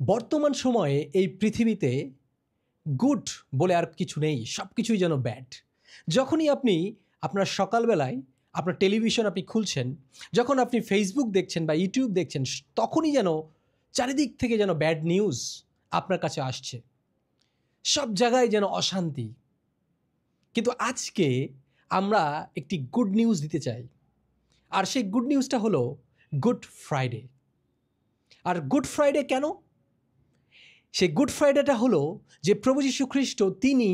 বর্তমান সময়ে এই পৃথিবীতে গুড বলে আর কিছু নেই, সব কিছুই যেন ব্যাড। যখনই আপনি আপনার সকালবেলায় আপনার টেলিভিশন আপনি খুলছেন, যখন আপনি ফেসবুক দেখছেন বা ইউটিউব দেখছেন, তখনই যেন চারিদিক থেকে যেন ব্যাড নিউজ আপনার কাছে আসছে। সব জায়গায় যেন অশান্তি। কিন্তু আজকে আমরা একটি গুড নিউজ দিতে চাই, আর সেই গুড নিউজটা হলো গুড ফ্রাইডে। আর গুড ফ্রাইডে কেন? সেই গুড ফ্রাইডেটা হলো যে প্রভু যীশু খ্রিস্ট তিনি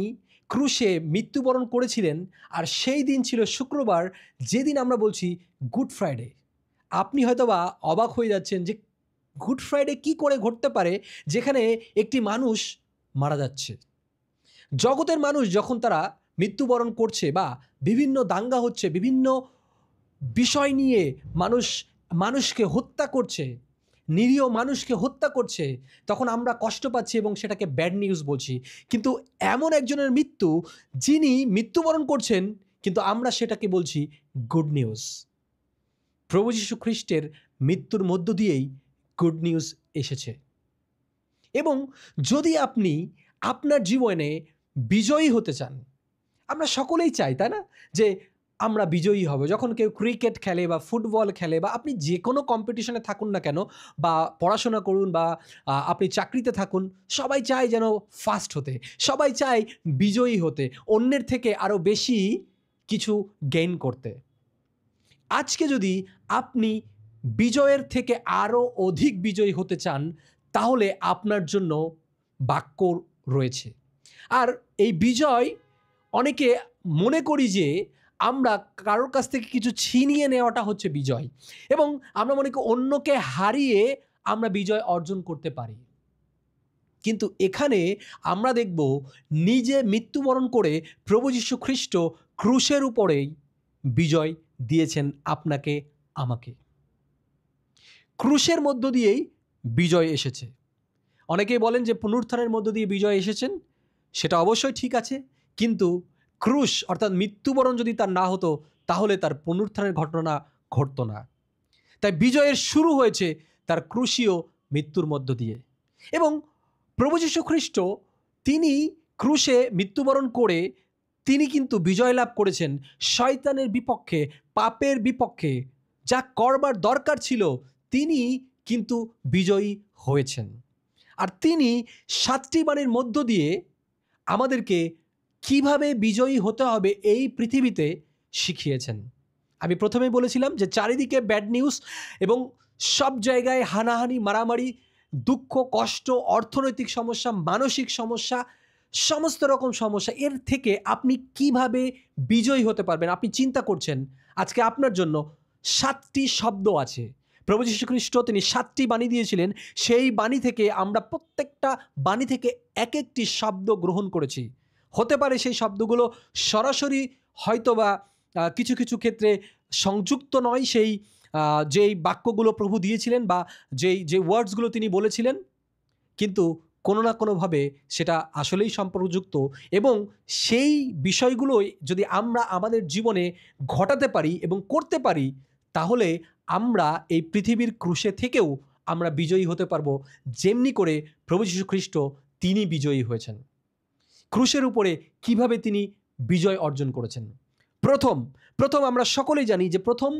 ক্রুশে মৃত্যুবরণ করেছিলেন, আর সেই দিন ছিল শুক্রবার, যেদিন আমরা বলছি গুড ফ্রাইডে। আপনি হয়তোবা অবাক হয়ে যাচ্ছেন যে গুড ফ্রাইডে কি করে ঘটতে পারে যেখানে একটি মানুষ মারা যাচ্ছে। জগতের মানুষ যখন তারা মৃত্যুবরণ করছে বা বিভিন্ন দাঙ্গা হচ্ছে, বিভিন্ন বিষয় নিয়ে মানুষকে হত্যা করছে, নিরীহ মানুষকে হত্যা করছে, তখন আমরা কষ্ট পাচ্ছি এবং সেটাকে ব্যাড নিউজ বলছি। কিন্তু এমন একজনের মৃত্যু যিনি মৃত্যুবরণ করছেন, কিন্তু আমরা সেটাকে বলছি গুড নিউজ। প্রভু যীশু খ্রিস্টের মৃত্যুর মধ্য দিয়েই গুড নিউজ এসেছে। এবং যদি আপনি আপনার জীবনে বিজয়ী হতে চান, আমরা সকলেই চাই, তাই না, যে আমরা বিজয়ী হব। যখন কেউ ক্রিকেট খেলে বা ফুটবল খেলে বা আপনি যে কোনো কম্পিটিশনে থাকুন না কেন, বা পড়াশোনা করুন বা আপনি চাকরিতে থাকুন, সবাই চায় যেন ফার্স্ট হতে, সবাই চায় বিজয়ী হতে, অন্যের থেকে আরও বেশি কিছু গেইন করতে। আজকে যদি আপনি বিজয়ের থেকে আরও অধিক বিজয়ী হতে চান, তাহলে আপনার জন্য বাক্য রয়েছে। আর এই বিজয়, অনেকে মনে করি যে আমরা কারোর কাছ থেকে কিছু ছিনিয়ে নেওয়াটা হচ্ছে বিজয়, এবং আমরা মনে করি অন্যকে হারিয়ে আমরা বিজয় অর্জন করতে পারি। কিন্তু এখানে আমরা দেখব নিজে মৃত্যুবরণ করে প্রভু যীশু খ্রিস্ট ক্রুশের উপরেই বিজয় দিয়েছেন আপনাকে, আমাকে। ক্রুশের মধ্য দিয়েই বিজয় এসেছে। অনেকেই বলেন যে পুনরুত্থানের মধ্য দিয়ে বিজয় এসেছেন, সেটা অবশ্যই ঠিক আছে, কিন্তু ক্রুশ অর্থাৎ মৃত্যুবরণ যদি তার না হতো, তাহলে তার পুনরুত্থানের ঘটনা ঘটতো না। তাই বিজয়ের শুরু হয়েছে তার ক্রুশীয় মৃত্যুর মধ্য দিয়ে। এবং প্রভু যীশু খ্রিস্ট তিনি ক্রুশে মৃত্যুবরণ করে তিনি কিন্তু বিজয় লাভ করেছেন শয়তানের বিপক্ষে, পাপের বিপক্ষে। যা করবার দরকার ছিল তিনি কিন্তু বিজয়ী হয়েছেন। আর তিনি 7টি বাণীর মধ্য দিয়ে আমাদেরকে কিভাবে বিজয়ী হতে হবে এই পৃথিবীতে শিখিয়েছেন। আমি প্রথমেই বলেছিলাম যে চারিদিকে ব্যাড নিউজ, এবং সব জায়গায় হানাহানি, মারামারি, দুঃখ, কষ্ট, অর্থনৈতিক সমস্যা, মানসিক সমস্যা, সমস্ত রকম সমস্যা। এর থেকে আপনি কিভাবে বিজয়ী হতে পারবেন? আপনি চিন্তা করছেন, আজকে আপনার জন্য 7টি শব্দ আছে। প্রভু যীশু খ্রিস্ট তিনি 7টি বাণী দিয়েছিলেন, সেই বাণী থেকে আমরা প্রত্যেকটা বাণী থেকে এক একটি শব্দ গ্রহণ করেছি। হতে পারে সেই শব্দগুলো সরাসরি হয়তোবা কিছু কিছু ক্ষেত্রে সংযুক্ত নয় সেই যেই বাক্যগুলো প্রভু দিয়েছিলেন বা যে ওয়ার্ডসগুলো তিনি বলেছিলেন, কিন্তু কোনো না কোনোভাবে সেটা আসলেই সম্পর্কযুক্ত। এবং সেই বিষয়গুলোই যদি আমরা আমাদের জীবনে ঘটাতে পারি এবং করতে পারি, তাহলে আমরা এই পৃথিবীর ক্রুশে থেকেও আমরা বিজয়ী হতে পারবো, যেমনি করে প্রভু যীশু খ্রিস্ট তিনি বিজয়ী হয়েছেন। ক্রুশের উপরে কিভাবে তিনি বিজয় অর্জন করেছেন? প্রথম আমরা সকলেই জানি যে প্রথম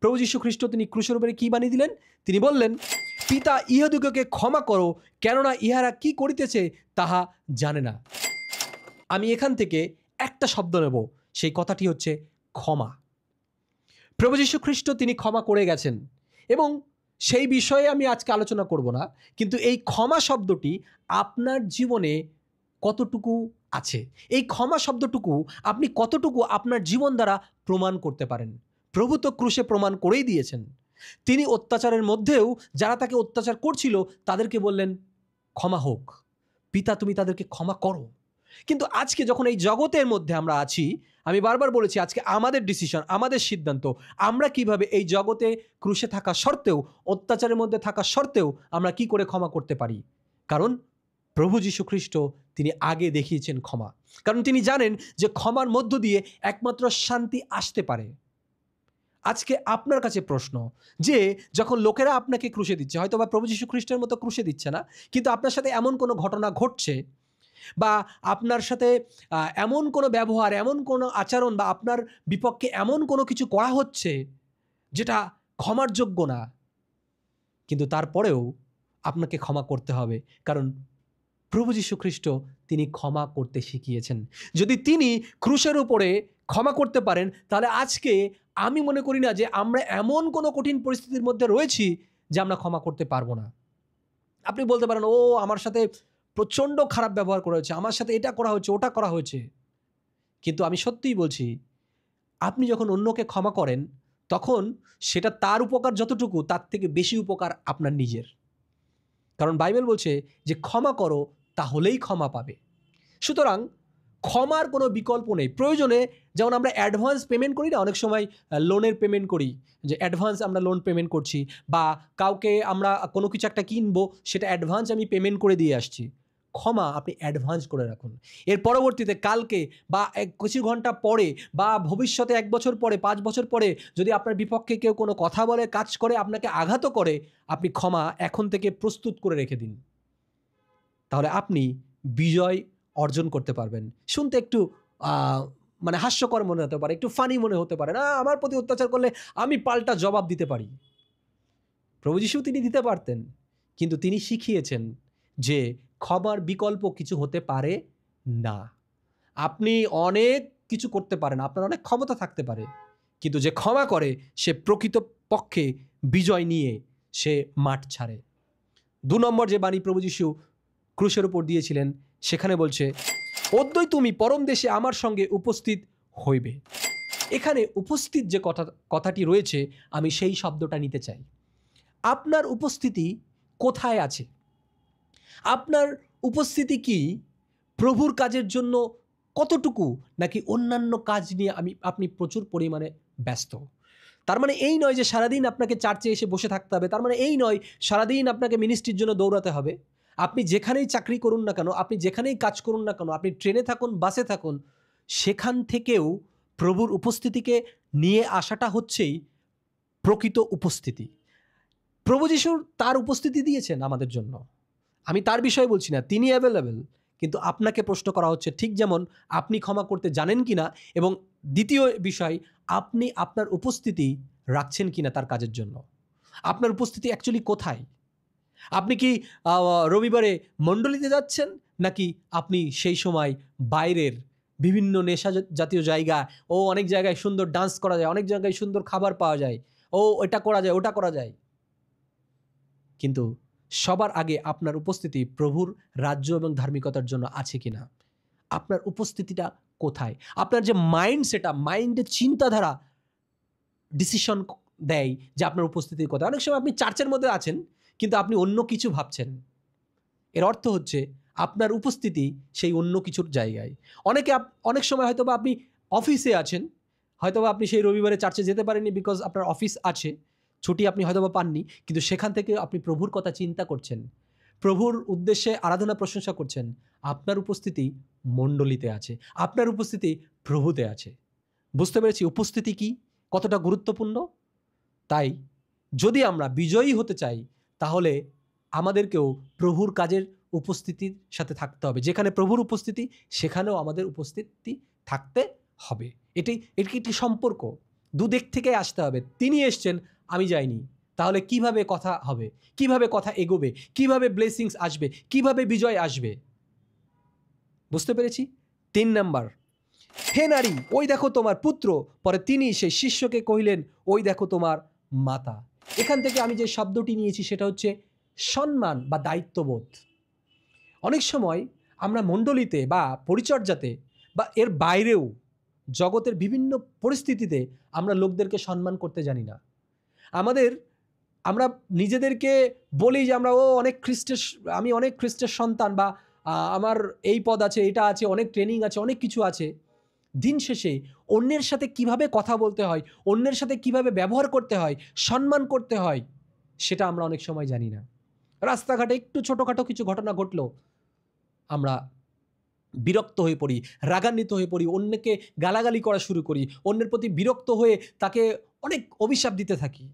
প্রভু যীশু খ্রিস্ট তিনি ক্রুশের উপরে কি বাণী দিলেন? তিনি বললেন, পিতা, ইহাদিগকে ক্ষমা করো, কেননা ইহারা কি করিতেছে তাহা জানে না। আমি এখান থেকে একটা শব্দ নেব, সেই কথাটি হচ্ছে ক্ষমা। প্রভু যীশু খ্রিস্ট তিনি ক্ষমা করে গেছেন, এবং সেই বিষয়ে আমি আজকে আলোচনা করব না, কিন্তু এই ক্ষমা শব্দটি আপনার জীবনে কতটুকু আছে, এই ক্ষমা শব্দটুকু আপনি কতটুকু আপনার জীবন দ্বারা প্রমাণ করতে পারেন? প্রভু তো ক্রুশে প্রমাণ করেই দিয়েছেন। তিনি অত্যাচারের মধ্যেও যারা তাকে অত্যাচার করছিল তাদেরকে বললেন, ক্ষমা হোক, পিতা তুমি তাদেরকে ক্ষমা করো। কিন্তু আজকে যখন এই জগতের মধ্যে আমরা আছি, আমি বারবার বলেছি, আজকে আমাদের ডিসিশন, আমাদের সিদ্ধান্ত, আমরা কিভাবে এই জগতে ক্রুশে থাকা সত্ত্বেও, অত্যাচারের মধ্যে থাকা সত্ত্বেও আমরা কি করে ক্ষমা করতে পারি। কারণ প্রভু যীশু খ্রিস্ট তিনি আগে দেখিয়েছেন ক্ষমা, কারণ তিনি জানেন যে ক্ষমার মধ্য দিয়ে একমাত্র শান্তি আসতে পারে। আজকে আপনার কাছে প্রশ্ন যে যখন লোকেরা আপনাকে ক্রুশে দিচ্ছে, হয়তো বা প্রভু যীশু খ্রিস্টের মতো ক্রুশে দিচ্ছে না, কিন্তু আপনার সাথে এমন কোনো ঘটনা ঘটছে বা আপনার সাথে এমন কোনো ব্যবহার, এমন কোনো আচরণ বা আপনার বিপক্ষে এমন কোনো কিছু করা হচ্ছে যেটা ক্ষমার যোগ্য না, কিন্তু তারপরেও আপনাকে ক্ষমা করতে হবে, কারণ প্রভু যীশু খ্রিস্ট তিনি ক্ষমা করতে শিখিয়েছেন। যদি তিনি ক্রুশের উপরে ক্ষমা করতে পারেন, তাহলে আজকে আমি মনে করি না যে আমরা এমন কোনো কঠিন পরিস্থিতির মধ্যে রয়েছি যে আমরা ক্ষমা করতে পারবো না। আপনি বলতে পারেন, ও আমার সাথে প্রচণ্ড খারাপ ব্যবহার করা হয়েছে, আমার সাথে এটা করা হয়েছে, ওটা করা হয়েছে। কিন্তু আমি সত্যিই বলছি, আপনি যখন অন্যকে ক্ষমা করেন, তখন সেটা তার উপকার যতটুকু, তার থেকে বেশি উপকার আপনার নিজের। কারণ বাইবেল বলছে যে ক্ষমা করো, তাহলেই ক্ষমা পাবে। সুতরাং ক্ষমার কোনো বিকল্প নেই। প্রয়োজনে যেমন আমরা অ্যাডভান্স পেমেন্ট করি না, অনেক সময় লোনের পেমেন্ট করি, যে অ্যাডভান্স আমরা লোন পেমেন্ট করছি, বা কাউকে আমরা কোনো কিছু একটা কিনবো, সেটা অ্যাডভান্স আমি পেমেন্ট করে দিয়ে আসছি। ক্ষমা আপনি অ্যাডভান্স করে রাখুন। এর পরবর্তীতে কালকে বা কিছু ঘন্টা পরে বা ভবিষ্যতে 1 বছর পরে, 5 বছর পরে যদি আপনার বিপক্ষে কেউ কোনো কথা বলে, কাজ করে, আপনাকে আঘাতও করে, আপনি ক্ষমা এখন থেকে প্রস্তুত করে রেখে দিন। তাহলে আপনি বিজয় অর্জন করতে পারবেন। শুনতে একটু মানে হাস্যকর মনে হতে পারে, একটু ফানি মনে হতে পারে, না আমার প্রতি অত্যাচার করলে আমি পাল্টা জবাব দিতে পারি। প্রভু যীশু তিনি দিতে পারতেন, কিন্তু তিনি শিখিয়েছেন যে ক্ষমার বিকল্প কিছু হতে পারে না। আপনি অনেক কিছু করতে পারেন, আপনার অনেক ক্ষমতা থাকতে পারে, কিন্তু যে ক্ষমা করে সে প্রকৃত পক্ষে বিজয় নিয়ে সে মাঠ ছাড়ে। 2 নম্বর যে বাণী প্রভু যীশু ক্রুশের উপর দিয়েছিলেন, সেখানে বলছে, অদ্যই তুমি পরম দেশে আমার সঙ্গে উপস্থিত হইবে। এখানে উপস্থিত যে কথাটি রয়েছে, আমি সেই শব্দটা নিতে চাই। আপনার উপস্থিতি কোথায় আছে? আপনার উপস্থিতি কি প্রভুর কাজের জন্য কতটুকু, নাকি অন্যান্য কাজ নিয়ে আপনি প্রচুর পরিমাণে ব্যস্ত? তার মানে এই নয় যে সারাদিন আপনাকে চার্চে এসে বসে থাকতে হবে, তার মানে এই নয় সারাদিন আপনাকে মিনিস্ট্রির জন্য দৌড়াতে হবে। আপনি যেখানেই চাকরি করুন না কেন, আপনি যেখানেই কাজ করুন না কেন, আপনি ট্রেনে থাকুন, বাসে থাকুন, সেখান থেকেও প্রভুর উপস্থিতিকে নিয়ে আসাটা হচ্ছেই প্রকৃত উপস্থিতি। প্রভু যিশু তার উপস্থিতি দিয়েছেন আমাদের জন্য, আমি তার বিষয়ে বলছি না, তিনি অ্যাভেলেবেল, কিন্তু আপনাকে প্রশ্ন করা হচ্ছে ঠিক যেমন আপনি ক্ষমা করতে জানেন কিনা, এবং দ্বিতীয় বিষয়, আপনি আপনার উপস্থিতি রাখছেন কিনা তার কাজের জন্য। আপনার উপস্থিতি অ্যাকচুয়ালি কোথায়? আপনি কি রবিবারে মণ্ডলীতে যাচ্ছেন, নাকি আপনি সেই সময় বাইরের বিভিন্ন নেশা জাতীয় জায়গা, অনেক জায়গায় সুন্দর ডান্স করা যায়, অনেক জায়গায় সুন্দর খাবার পাওয়া যায়, এটা করা যায়, ওটা করা যায়, কিন্তু সবার আগে আপনার উপস্থিতি প্রভুর রাজ্য এবং ধার্মিকতার জন্য আছে কিনা? আপনার উপস্থিতিটা কোথায়? আপনার যে মাইন্ড, সেটা মাইন্ডের চিন্তাধারা ডিসিশন দেয় যে আপনার উপস্থিতির কথা। অনেক সময় আপনি চার্চের মধ্যে আছেন, কিন্তু আপনি অন্য কিছু ভাবছেন। এর অর্থ হচ্ছে আপনার উপস্থিতি সেই অন্য কিছুর জায়গায়। অনেক সময় হয়তোবা আপনি অফিসে আছেন, হয়তোবা আপনি সেই রবিবারে চার্চে যেতে পারেননি বিকজ আপনার অফিস আছে, ছুটি আপনি হয়তোবা পাননি, কিন্তু সেখান থেকে আপনি প্রভুর কথা চিন্তা করছেন, প্রভুর উদ্দেশ্যে আরাধনা প্রশংসা করছেন। আপনার উপস্থিতি মণ্ডলীতে আছে, আপনার উপস্থিতি প্রভুতে আছে। বুঝতে পেরেছি উপস্থিতি কি, কতটা গুরুত্বপূর্ণ। তাই যদি আমরা বিজয়ী হতে চাই, তাহলে আমাদেরকেও প্রভুর কাজের উপস্থিতির সাথে থাকতে হবে। যেখানে প্রভুর উপস্থিতি, সেখানেও আমাদের উপস্থিতি থাকতে হবে। এটি একটি সম্পর্ক, দুদিক থেকে আসতে হবে। তিনি এসছেন, আমি যাইনি, তাহলে কিভাবে কথা হবে, কিভাবে কথা এগোবে, কিভাবে ব্লেসিংস আসবে, কিভাবে বিজয় আসবে? বুঝতে পেরেছি। 3 নাম্বার, হে নারী, ওই দেখো তোমার পুত্র। পরে তিনি সেই শিষ্যকে কহিলেন, ওই দেখো তোমার মাতা। এখান থেকে আমি যে শব্দটি নিয়েছি সেটা হচ্ছে সম্মান বা দায়িত্ববোধ। অনেক সময় আমরা মণ্ডলীতে বা পরিচর্যাতে বা এর বাইরেও জগতের বিভিন্ন পরিস্থিতিতে আমরা লোকদেরকে সম্মান করতে জানি না। আমরা নিজেদেরকে বলি যে আমি অনেক খ্রিস্টের সন্তান, বা আমার এই পদ আছে, এটা আছে, অনেক ট্রেনিং আছে, অনেক কিছু আছে। দিন শেষে অন্যের সাথে কিভাবে কথা বলতে হয়, অন্যের সাথে কিভাবে ব্যবহার করতে হয়, সম্মান করতে হয়, সেটা আমরা অনেক সময় জানি না। রাস্তাঘাটে একটু ছোটোখাটো কিছু ঘটনা ঘটলো, আমরা বিরক্ত হয়ে পড়ি, রাগান্বিত হয়ে পড়ি, অন্যকে গালাগালি করা শুরু করি, অন্যের প্রতি বিরক্ত হয়ে তাকে অনেক অভিশাপ দিতে থাকি,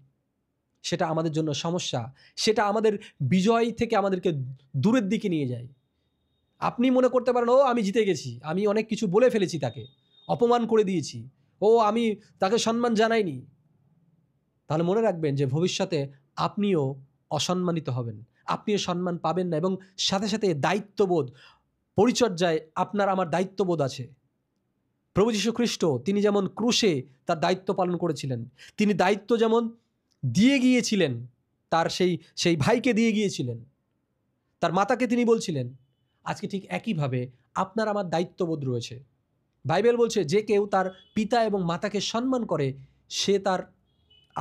সেটা আমাদের জন্য সমস্যা। সেটা আমাদের বিজয় থেকে আমাদেরকে দূরের দিকে নিয়ে যায়। আপনি মনে করতে পারেন, ও আমি জিতে গেছি, আমি অনেক কিছু বলে ফেলেছি, তাকে অপমান করে দিয়েছি, ও আমি তাকে সম্মান জানাইনি। তাহলে মনে রাখবেন যে ভবিষ্যতে আপনিও অসম্মানিত হবেন, আপনিও সম্মান পাবেন না। এবং সাথে সাথে দায়িত্ববোধ, পরিচর্যায় আপনার আমার দায়িত্ববোধ আছে। প্রভু যীশু খ্রিস্ট তিনি যেমন ক্রুশে তার দায়িত্ব পালন করেছিলেন, তিনি দায়িত্ব যেমন দিয়ে গিয়েছিলেন, তার সেই ভাইকে দিয়ে গিয়েছিলেন, তার মাতাকে তিনি বলছিলেন, আজকে ঠিক একইভাবে আপনার আমার দায়িত্ববোধ রয়েছে। বাইবেল বলছে যে কেউ তার পিতা এবং মাতাকে সম্মান করে সে তার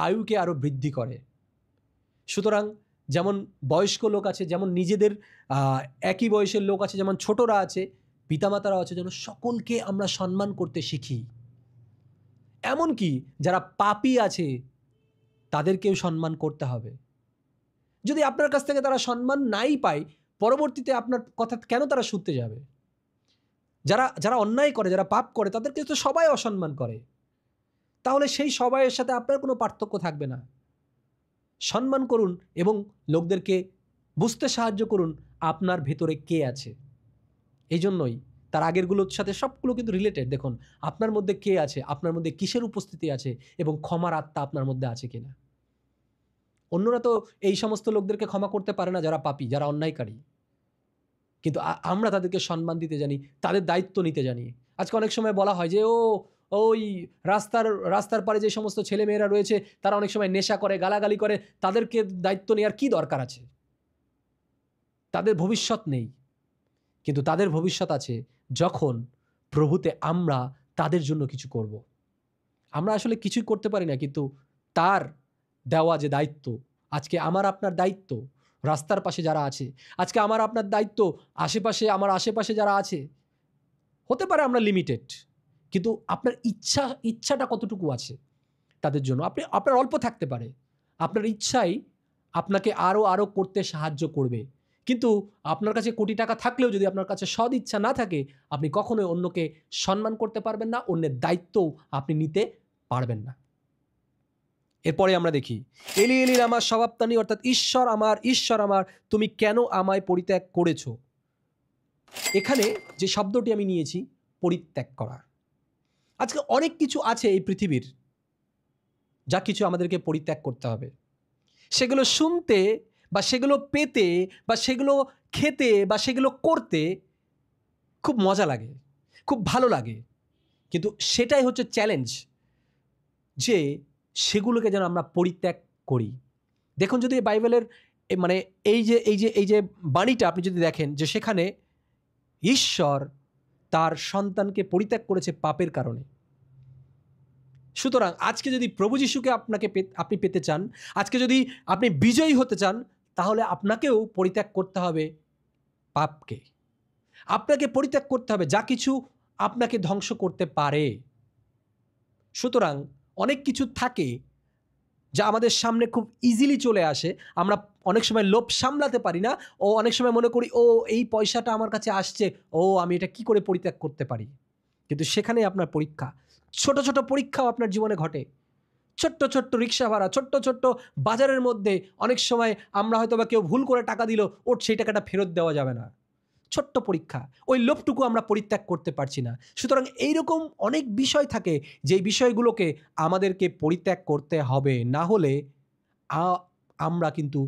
আয়ুকে আরও বৃদ্ধি করে। সুতরাং যেমন বয়স্ক লোক আছে, যেমন নিজেদের একই বয়সের লোক আছে, যেমন ছোটরা আছে, পিতামাতারা আছে, যেন সকলকে আমরা সম্মান করতে শিখি। এমনকি যারা পাপী আছে তাদেরকেও সম্মান করতে হবে। যদি আপনার কাছ থেকে তারা সম্মান নাই পায়, পরবর্তীতে আপনার কথা কেন তারা শুনতে যাবে? যারা অন্যায় করে, যারা পাপ করে, তাদেরকে তো সবাই অসম্মান করে। তাহলে সেই সবাইয়ের সাথে আপনার কোনো পার্থক্য থাকবে না। সম্মান করুন এবং লোকদেরকে বুঝতে সাহায্য করুন আপনার ভেতরে কে আছে। এই জন্যই তার আগেরগুলোর সাথে সবগুলো কিন্তু রিলেটেড। দেখুন আপনার মধ্যে কে আছে, আপনার মধ্যে কিসের উপস্থিতি আছে এবং ক্ষমার আত্মা আপনার মধ্যে আছে কিনা। অন্যরা তো এই সমস্ত লোকদেরকে ক্ষমা করতে পারে না যারা পাপী, যারা অন্যায়কারী, কিন্তু আমরা তাদেরকে সম্মান দিতে জানি, তাদের দায়িত্ব নিতে জানি। আজকে অনেক সময় বলা হয় যে ওই রাস্তার পারে যে সমস্ত ছেলেমেয়েরা রয়েছে তারা অনেক সময় নেশা করে, গালাগালি করে, তাদেরকে দায়িত্ব নেওয়ার কি দরকার আছে? তাদের ভবিষ্যৎ নেই। কিন্তু তাদের ভবিষ্যৎ আছে যখন প্রভুতে আমরা তাদের জন্য কিছু করব। আমরা আসলে কিছুই করতে পারি না, কিন্তু তার দেওয়া যে দায়িত্ব, আজকে আমার আপনার দায়িত্ব রাস্তার পাশে যারা আছে, আজকে আমার আপনার দায়িত্ব আমার আশেপাশে যারা আছে। হতে পারে আমরা লিমিটেড, কিন্তু আপনার ইচ্ছাটা কতটুকু আছে তাদের জন্য? আপনার অল্প থাকতে পারে, আপনার ইচ্ছাই আপনাকে আরও করতে সাহায্য করবে। কিন্তু আপনার কাছে কোটি টাকা থাকলেও যদি আপনার কাছে সৎ ইচ্ছা না থাকে, আপনি কখনোই অন্যকে সম্মান করতে পারবেন না, অন্যের দায়িত্বও আপনি নিতে পারবেন না। এরপরে আমরা দেখি এলি এলি আমার স্বভাবতানি, অর্থাৎ ঈশ্বর আমার তুমি কেন আমায় পরিত্যাগ করেছো। এখানে যে শব্দটি আমি নিয়েছি, পরিত্যাগ করা। আজকে অনেক কিছু আছে এই পৃথিবীর যা কিছু আমাদেরকে পরিত্যাগ করতে হবে। সেগুলো শুনতে বা সেগুলো পেতে বা সেগুলো খেতে বা সেগুলো করতে খুব মজা লাগে, খুব ভালো লাগে, কিন্তু সেটাই হচ্ছে চ্যালেঞ্জ, যে সেগুলোকে যেন আমরা পরিত্যাগ করি। দেখুন যদি বাইবেলের মানে এই যে বাণীটা আপনি যদি দেখেন, যে সেখানে ঈশ্বর তার সন্তানকে পরিত্যাগ করেছে পাপের কারণে। সুতরাং আজকে যদি প্রভু যিশুকে আপনি পেতে চান, আজকে যদি আপনি বিজয়ী হতে চান, তাহলে আপনাকেও পরিত্যাগ করতে হবে পাপকে। আপনাকে পরিত্যাগ করতে হবে যা কিছু আপনাকে ধ্বংস করতে পারে। সুতরাং অনেক কিছু থাকে যা আমাদের সামনে খুব ইজিলি চলে আসে, আমরা অনেক সময় লোভ সামলাতে পারি না, ও অনেক সময় মনে করি এই পয়সাটা আমার কাছে আসছে, আমি এটা কি করে পরিত্যাগ করতে পারি। কিন্তু সেখানেই আপনার পরীক্ষা। ছোট ছোট পরীক্ষাও আপনার জীবনে ঘটে। ছোট্ট ছোট্ট রিক্সা ভাড়া, ছোট্ট ছোট্ট বাজারের মধ্যে অনেক সময় আমরা হয়তো বা কেউ ভুল করে টাকা দিল, ওর সেই টাকাটা ফেরত দেওয়া যাবে না। ছোট্ট পরীক্ষা, ওই লোভটুকু আমরা পরিত্যাগ করতে পারছি না। সুতরাং এইরকম অনেক বিষয় থাকে যেই বিষয়গুলোকে আমাদেরকে পরিত্যাগ করতে হবে, না হলে আমরা কিন্তু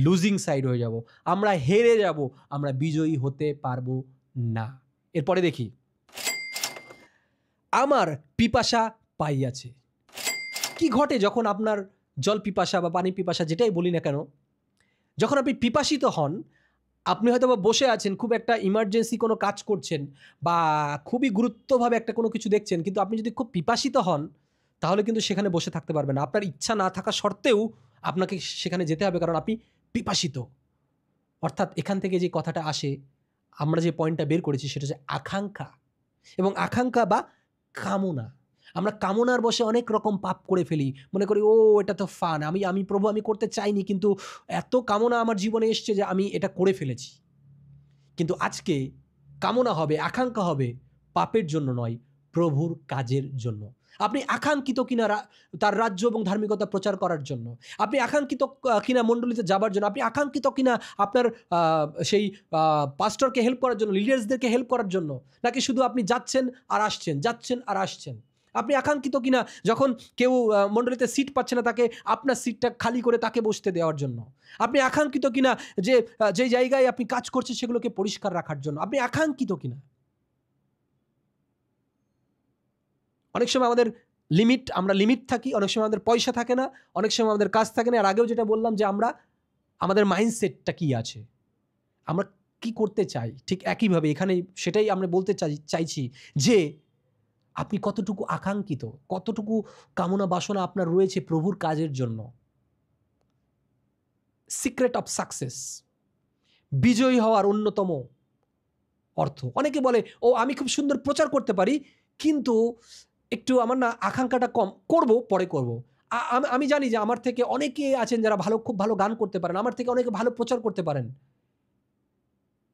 লুজিং সাইড হয়ে যাব, আমরা হেরে যাব, আমরা বিজয়ী হতে পারবো না। এরপরে দেখি আমার পিপাসা পাইয়াছে। কি ঘটে যখন আপনার জল পিপাসা বা পানি পিপাসা যেটাই বলি না কেন, যখন আপনি পিপাসিত হন, আপনি হয়তো বা বসে আছেন, খুব একটা ইমার্জেন্সি কোনো কাজ করছেন বা খুবই গুরুত্বভাবে একটা কোনো কিছু দেখছেন, কিন্তু আপনি যদি খুব পিপাসিত হন তাহলে কিন্তু সেখানে বসে থাকতে পারবেন না। আপনার ইচ্ছা না থাকা সত্ত্বেও আপনাকে সেখানে যেতে হবে, কারণ আপনি পিপাসিত। অর্থাৎ এখান থেকে যে কথাটা আসে, আমরা যে পয়েন্টটা বের করেছি সেটা হচ্ছে আকাঙ্ক্ষা, এবং আকাঙ্ক্ষা বা কামনা। আমরা কামনার বশে অনেক রকম পাপ করে ফেলি, মনে করি এটা তো ফান, আমি প্রভু আমি করতে চাইনি, কিন্তু এত কামনা আমার জীবনে এসছে যে আমি এটা করে ফেলেছি। কিন্তু আজকে কামনা হবে, আকাঙ্ক্ষা হবে পাপের জন্য নয়, প্রভুর কাজের জন্য। আপনি আকাঙ্ক্ষিত কিনা তার রাজ্য এবং ধার্মিকতা প্রচার করার জন্য, আপনি আকাঙ্ক্ষিত কিনা মণ্ডলীতে যাবার জন্য, আপনি আকাঙ্ক্ষিত কিনা আপনার সেই পাস্টরকে হেল্প করার জন্য, লিডার্সদেরকে হেল্প করার জন্য, নাকি শুধু আপনি যাচ্ছেন আর আসছেন, যাচ্ছেন আর আসছেন। আপনি আকাঙ্ক্ষিত কিনা যখন কেউ মণ্ডলীতে সিট পাচ্ছে না তাকে আপনার সিটটা খালি করে তাকে বসতে দেওয়ার জন্য। আপনি আকাঙ্ক্ষিত কিনা যে জায়গায় আপনি কাজ করছেন সেগুলোকে পরিষ্কার রাখার জন্য। আপনি আকাঙ্ক্ষিত কিনা। অনেক সময় আমাদের আমরা লিমিট থাকি, অনেক সময় আমাদের পয়সা থাকে না, অনেক সময় আমাদের কাজ থাকে না। আর আগেও যেটা বললাম যে আমাদের মাইন্ডসেটটা কি আছে, আমরা কি করতে চাই, ঠিক একইভাবে এখানে সেটাই আমরা বলতে চাইছি যে আপনি কতটুকু আকাঙ্ক্ষিত, কতটুকু কামনা বাসনা আপনার রয়েছে প্রভুর কাজের জন্য। সিক্রেট অফ সাকসেস, বিজয়ী হওয়ার অন্যতম অর্থ। অনেকে বলে ও আমি খুব সুন্দর প্রচার করতে পারি, কিন্তু একটু আমার না আকাঙ্ক্ষাটা কম, পরে করব। আমি জানি যে আমার থেকে অনেকে আছেন যারা খুব ভালো গান করতে পারেন, আমার থেকে অনেকে ভালো প্রচার করতে পারেন।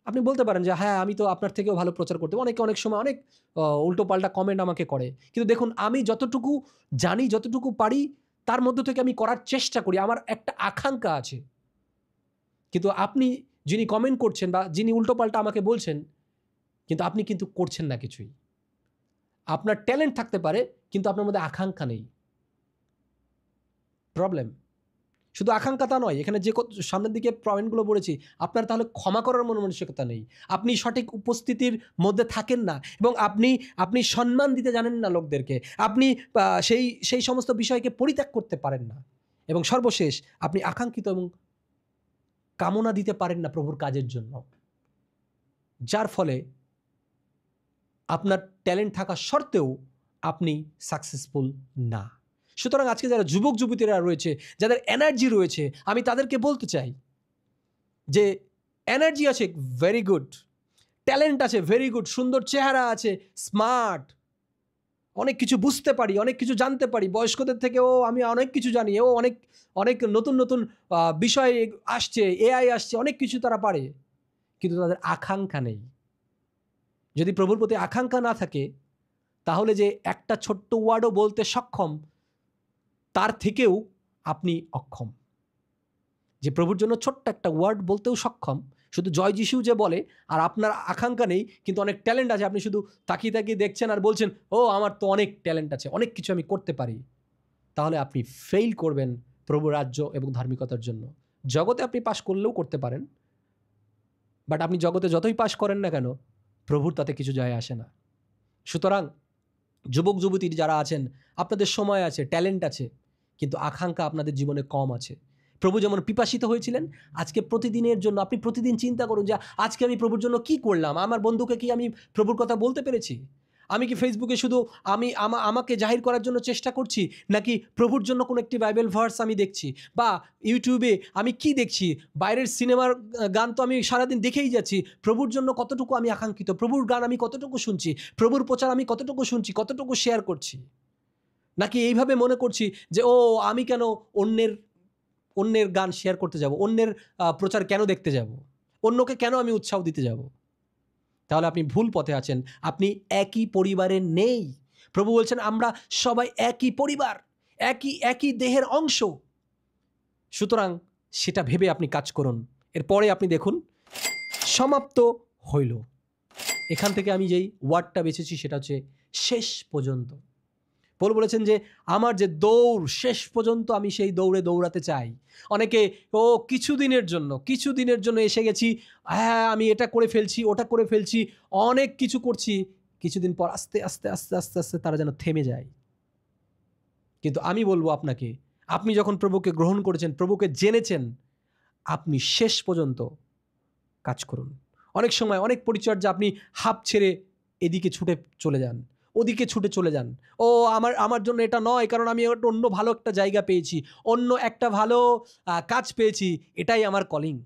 আপনি বলতে পারেন যে হ্যাঁ আমি তো আপনার থেকেও ভালো প্রচার করতে, অনেক সময় অনেক উল্টোপাল্টা কমেন্ট আমাকে করে, কিন্তু দেখুন আমি যতটুকু জানি, যতটুকু পারি তার মধ্য থেকে আমি করার চেষ্টা করি, আমার একটা আকাঙ্ক্ষা আছে। কিন্তু আপনি যিনি কমেন্ট করছেন বা যিনি উল্টোপাল্টা আমাকে বলছেন, কিন্তু আপনি কিন্তু করছেন না কিছুই। আপনার ট্যালেন্ট থাকতে পারে কিন্তু আপনার মধ্যে আকাঙ্ক্ষা নেই। প্রবলেম শুধু আকাঙ্ক্ষা তা নয়, এখানে যে সামনের দিকে পয়েন্টগুলো বলেছি, আপনার তাহলে ক্ষমা করার মানসিকতা নেই, আপনি সঠিক উপস্থিতির মধ্যে থাকেন না, এবং আপনি সম্মান দিতে জানেন না লোকদেরকে, আপনি সেই সমস্ত বিষয়কে পরিত্যাগ করতে পারেন না, এবং সর্বশেষ আপনি আকাঙ্ক্ষিত এবং কামনা দিতে পারেন না প্রভুর কাজের জন্য, যার ফলে আপনার ট্যালেন্ট থাকা সত্ত্বেও আপনি সাকসেসফুল না। সুতরাং আজকে যারা যুবক যুবতীরা রয়েছে, যাদের এনার্জি রয়েছে, আমি তাদেরকে বলতে চাই যে এনার্জি আছে, ভেরি গুড, ট্যালেন্ট আছে, ভেরি গুড, সুন্দর চেহারা আছে, স্মার্ট, অনেক কিছু বুঝতে পারি, অনেক কিছু জানতে পারি, বয়স্কদের থেকেও আমি অনেক কিছু জানি, অনেক নতুন নতুন বিষয় আসছে, এআই আসছে, অনেক কিছু তারা পারে, কিন্তু তাদের আকাঙ্ক্ষা নেই। যদি প্রভুর প্রতি আকাঙ্ক্ষা না থাকে, তাহলে যে একটা ছোট্ট ওয়ার্ডও বলতে সক্ষম, তার থেকেও আপনি অক্ষম। যে প্রভুর জন্য ছোট্ট একটা ওয়ার্ড বলতেও সক্ষম, শুধু জয় যিশু যে বলে, আর আপনার আকাঙ্ক্ষা নেই, কিন্তু অনেক ট্যালেন্ট আছে, আপনি শুধু তাকিয়ে তাকিয়ে দেখছেন আর বলছেন ও আমার তো অনেক ট্যালেন্ট আছে, অনেক কিছু আমি করতে পারি, তাহলে আপনি ফেল করবেন প্রভু রাজ্য এবং ধার্মিকতার জন্য। জগতে আপনি পাশ করলেও করতে পারেন, বাট আপনি জগতে যতই পাশ করেন না কেন, প্রভুর তাতে কিছু যায় আসে না। সুতরাং যুবক যুবতী যারা আছেন, আপনাদের সময় আছে, ট্যালেন্ট আছে, কিন্তু আকাঙ্ক্ষা আপনাদের জীবনে কম আছে। প্রভু যেমন পিপাসিত হয়েছিলেন, আজকে প্রতিদিনের জন্য আপনি প্রতিদিন চিন্তা করুন যে আজকে আমি প্রভুর জন্য কি করলাম, আমার বন্ধুকে কি আমি প্রভুর কথা বলতে পেরেছি, আমি কি ফেসবুকে শুধু আমাকে জাহির করার জন্য চেষ্টা করছি, নাকি প্রভুর জন্য কোনো একটি বাইবেল ভার্স আমি দেখছি, বা ইউটিউবে আমি কি দেখছি, বাইরের সিনেমার গান তো আমি সারাদিন দেখেই যাচ্ছি, প্রভুর জন্য কতটুকু আমি আকাঙ্ক্ষিত, প্রভুর গান আমি কতটুকু শুনছি, প্রভুর প্রচার আমি কতটুকু শুনছি, কতটুকু শেয়ার করছি, নাকি এইভাবে মনে করছি যে ও আমি কেন অন্যের গান শেয়ার করতে যাব, অন্যের প্রচার কেন দেখতে যাব, অন্যকে কেন আমি উৎসাহ দিতে যাব। তাহলে আপনি ভুল পথে আছেন, আপনি একই পরিবারে নেই। প্রভু বলছেন আমরা সবাই একই পরিবার, একই দেহের অংশ। সুতরাং সেটা ভেবে আপনি কাজ করুন। এরপরে আপনি দেখুন সমাপ্ত হইল। এখান থেকে আমি যেই ওয়ার্ডটা বেছেছি সেটা হচ্ছে শেষ পর্যন্ত। পৌল বলেছেন যে আমার যে দৌড়, শেষ পর্যন্ত আমি সেই দৌড়াতে চাই। অনেকে কিছুদিনের জন্য এসে গেছি, হ্যাঁ আমি এটা করে ফেলছি, ওটা করে ফেলছি, অনেক কিছু করছি, কিছুদিন পর আস্তে আস্তে আস্তে আস্তে আস্তে তারা যেন থেমে যায়। কিন্তু আমি বলবো আপনাকে, আপনি যখন প্রভুকে গ্রহণ করেছেন, প্রভুকে জেনেছেন, আপনি শেষ পর্যন্ত কাজ করুন। অনেক সময় অনেক পরিচর্যা আপনি হাঁপ ছেড়ে এদিকে ছুটে চলে যান, ওদিকে ছুটে চলে যান, আমার জন্য এটা নয়, কারণ আমি অন্য ভালো একটা জায়গা পেয়েছি, অন্য একটা ভালো কাজ পেয়েছি, এটাই আমার কলিং।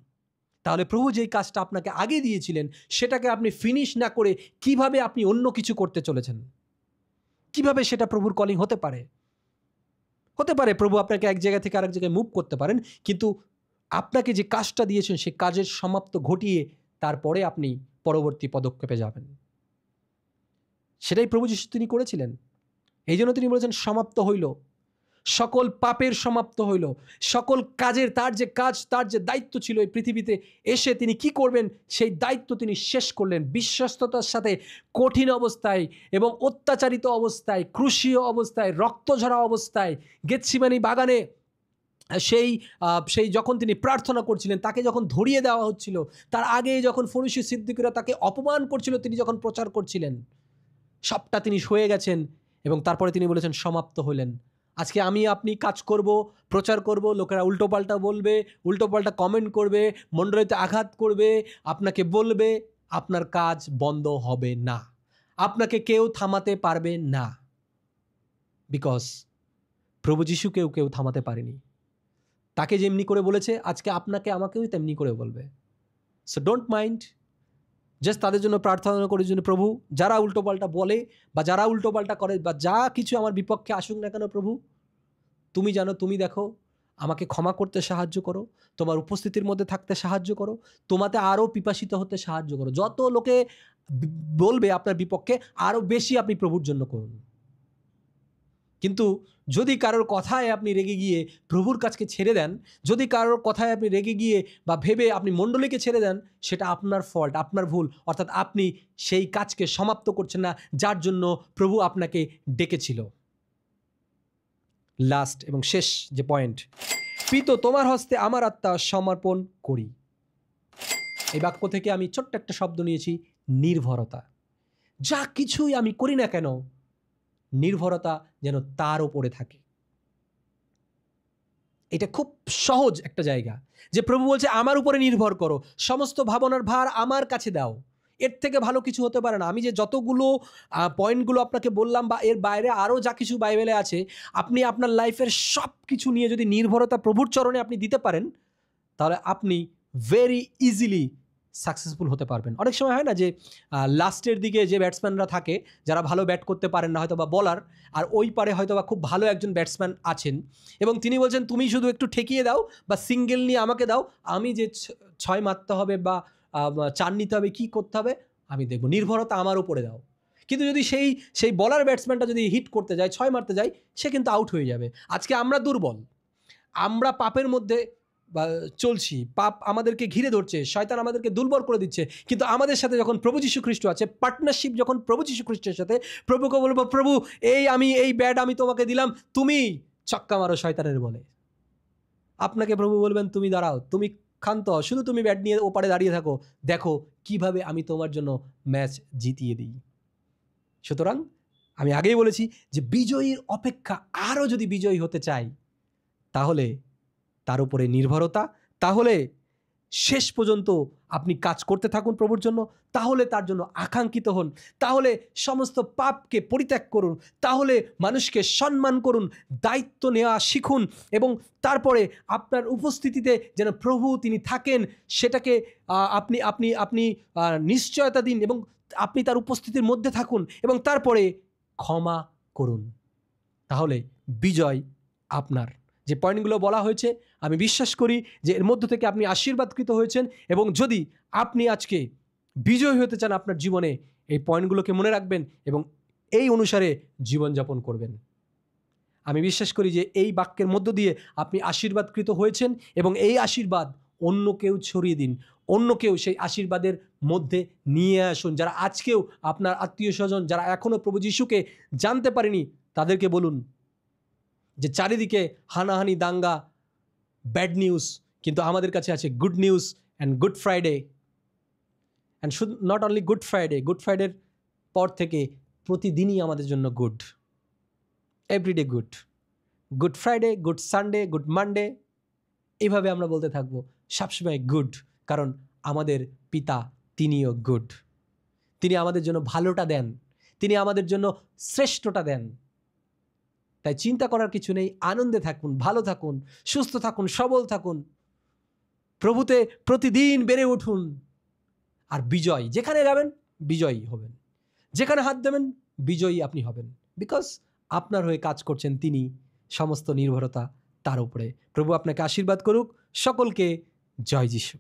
তাহলে প্রভু যেই কাজটা আপনাকে আগে দিয়েছিলেন সেটাকে আপনি ফিনিশ না করে কিভাবে আপনি অন্য কিছু করতে চলেছেন? কিভাবে সেটা প্রভুর কলিং হতে পারে? প্রভু আপনাকে এক জায়গা থেকে আরেক জায়গায় মুভ করতে পারেন, কিন্তু আপনাকে যে কাজটা দিয়েছেন সেই কাজের সমাপ্ত ঘটিয়ে তারপরে আপনি পরবর্তী পদক্ষেপে যাবেন। সেটাই প্রভু যিশু তিনি করেছিলেন। এই জন্য তিনি বলেছেন সমাপ্ত হইল, সকল পাপের সমাপ্ত হইল, সকল কাজের তার যে কাজ, তার যে দায়িত্ব ছিল এই পৃথিবীতে এসে তিনি কি করবেন সেই দায়িত্ব তিনি শেষ করলেন বিশ্বস্ততার সাথে। কঠিন অবস্থায় এবং অত্যাচারিত অবস্থায়, ক্রুশীয় অবস্থায়, রক্তঝরা অবস্থায়, গেতসিমানি বাগানে সেই যখন তিনি প্রার্থনা করছিলেন, তাকে যখন ধরিয়ে দেওয়া হচ্ছিল, তার আগে যখন ফরিসি সিদ্দিকরা তাকে অপমান করছিল, তিনি যখন প্রচার করছিলেন, সবটা তিনি সয়ে গেছেন এবং তারপরে তিনি বলেছেন সমাপ্ত হলেন। আজকে আমি আপনি কাজ করব, প্রচার করব, লোকেরা উল্টোপাল্টা বলবে, উল্টোপাল্টা কমেন্ট করবে, মণ্ডলীতে আঘাত করবে, আপনাকে বলবে, আপনার কাজ বন্ধ হবে না, আপনাকে কেউ থামাতে পারবে না, বিকজ প্রভু যিশুকেও কেউ থামাতে পারেনি। তাকে যেমনি করে বলেছে আজকে আপনাকে আমাকেও তেমনি করে বলবে। সো ডোন্ট মাইন্ড, জাস্ট তাদের জন্য প্রার্থনা করার জন্য, প্রভু যারা উল্টোপাল্টা বলে বা যারা উল্টোপাল্টা করে বা যা কিছু আমার বিপক্ষে আসুক না কেন, প্রভু তুমি জানো, তুমি দেখো, আমাকে ক্ষমা করতে সাহায্য করো, তোমার উপস্থিতির মধ্যে থাকতে সাহায্য করো, তোমাতে আরও পিপাসিত হতে সাহায্য করো। যত লোকে বলবে আপনার বিপক্ষে, আরও বেশি আপনি প্রভুর জন্য করুন। কিন্তু যদি কারোর কথায় আপনি রেগে গিয়ে প্রভুর কাছকে ছেড়ে দেন, যদি কারোর কথায় আপনি রেগে গিয়ে বা ভেবে আপনি মণ্ডলীকে ছেড়ে দেন, সেটা আপনার ফল্ট, আপনার ভুল। অর্থাৎ আপনি সেই কাজকে সমাপ্ত করছেন না যার জন্য প্রভু আপনাকে ডেকেছিল। লাস্ট এবং শেষ যে পয়েন্ট, পিতো তোমার হস্তে আমার আত্মা সমর্পণ করি। এই বাক্য থেকে আমি ছোট্ট একটা শব্দ নিয়েছি, নির্ভরতা। যা কিছুই আমি করি না কেন, নির্ভরতা যেন তার উপরে থাকে। এটা খুব সহজ একটা জায়গা যে প্রভু বলছে আমার উপরে নির্ভর করো, সমস্ত ভাবনার ভার আমার কাছে দাও। এর থেকে ভালো কিছু হতে পারে না। আমি যে যতগুলো পয়েন্টগুলো আপনাকে বললাম বা এর বাইরে আরও যা কিছু বাইবেলে আছে, আপনি আপনার লাইফের সব কিছু নিয়ে যদি নির্ভরতা প্রভুর চরণে আপনি দিতে পারেন, তাহলে আপনি ভেরি ইজিলি সাকসেসফুল হতে পারবেন। অনেক সময় হয় না যে লাস্টের দিকে যে ব্যাটসম্যানরা থাকে, যারা ভালো ব্যাট করতে পারেন না হয়তো বা বলার, আর ওই পারে হয়তো বা খুব ভালো একজন ব্যাটসম্যান আছেন এবং তিনি বলছেন তুমি শুধু একটু ঠেকিয়ে দাও বা সিঙ্গেল নিয়ে আমাকে দাও, আমি যে 6 মারতে হবে বা 4 নিতে হবে, কী করতে হবে আমি দেখব, নির্ভরতা আমার উপরে দাও। কিন্তু যদি সেই বলার ব্যাটসম্যানটা যদি হিট করতে যায়, 6 মারতে যায়, সে কিন্তু আউট হয়ে যাবে। আজকে আমরা দুর্বল, আমরা পাপের মধ্যে বা চলছি, পাপ আমাদেরকে ঘিরে ধরছে, শয়তান আমাদেরকে দুর্বল করে দিচ্ছে। কিন্তু আমাদের সাথে যখন প্রভু যীশু খ্রিস্ট আছে, পার্টনারশিপ যখন প্রভু যীশু খ্রিস্টের সাথে, প্রভুকে বলবো প্রভু এই ব্যাট আমি তোমাকে দিলাম, তুমি ছক্কা মারো শয়তানের বলে। আপনাকে প্রভু বলবেন তুমি দাঁড়াও, তুমি ক্ষান্ত হও, শুধু তুমি ব্যাট নিয়ে ওপারে দাঁড়িয়ে থাকো, দেখো কিভাবে আমি তোমার জন্য ম্যাচ জিতিয়ে দিই। সুতরাং আমি আগেই বলেছি যে বিজয়ীর অপেক্ষা আরও যদি বিজয়ী হতে চাই, তাহলে তার উপরে নির্ভরতা, তাহলে শেষ পর্যন্ত আপনি কাজ করতে থাকুন প্রভুর জন্য, তাহলে তার জন্য আকাঙ্ক্ষিত হন, তাহলে সমস্ত পাপকে পরিত্যাগ করুন, তাহলে মানুষকে সম্মান করুন, দায়িত্ব নেওয়া শিখুন এবং তারপরে আপনার উপস্থিতিতে যেন প্রভু তিনি থাকেন সেটাকে আপনি আপনি আপনি নিশ্চয়তা দিন এবং আপনি তার উপস্থিতির মধ্যে থাকুন এবং তারপরে ক্ষমা করুন। তাহলে বিজয় আপনার। যে পয়েন্টগুলো বলা হয়েছে আমি বিশ্বাস করি যে এর মধ্য থেকে আপনি আশীর্বাদকৃত হয়েছেন এবং যদি আপনি আজকে বিজয় হতে চান আপনার জীবনে, এই পয়েন্টগুলোকে মনে রাখবেন এবং এই অনুসারে জীবনযাপন করবেন। আমি বিশ্বাস করি যে এই বাক্যের মধ্য দিয়ে আপনি আশীর্বাদকৃত হয়েছেন এবং এই আশীর্বাদ অন্য কেউ ছড়িয়ে দিন, অন্য কেউ সেই আশীর্বাদের মধ্যে নিয়ে আসুন। যারা আজকেও আপনার আত্মীয় স্বজন, যারা এখনও প্রভু যিশুকে জানতে পারেনি, তাদেরকে বলুন যে চারিদিকে হানাহানি, দাঙ্গা, ব্যাড নিউজ, কিন্তু আমাদের কাছে আছে good news and good Friday. And শুধু নট অনলি গুড ফ্রাইডের পর থেকে প্রতিদিনই আমাদের জন্য good, everyday good, good Friday, good Sunday, good Monday, এইভাবে আমরা বলতে থাকবো সবসময় গুড, কারণ আমাদের পিতা তিনিও গুড। তিনি আমাদের জন্য ভালোটা দেন, তিনি আমাদের জন্য শ্রেষ্ঠটা দেন। তাই চিন্তা করার কিছু নেই, আনন্দে থাকুন, ভালো থাকুন, সুস্থ থাকুন, সবল থাকুন, প্রভুতে প্রতিদিন বেড়ে উঠুন। আর বিজয়, যেখানে যাবেন বিজয়ী হবেন, যেখানে হাত দেবেন বিজয়ী আপনি হবেন, বিকজ আপনার হয়ে কাজ করছেন তিনি, সমস্ত নির্ভরতা তার উপরে। প্রভু আপনাকে আশীর্বাদ করুক। সকলকে জয় যিশু।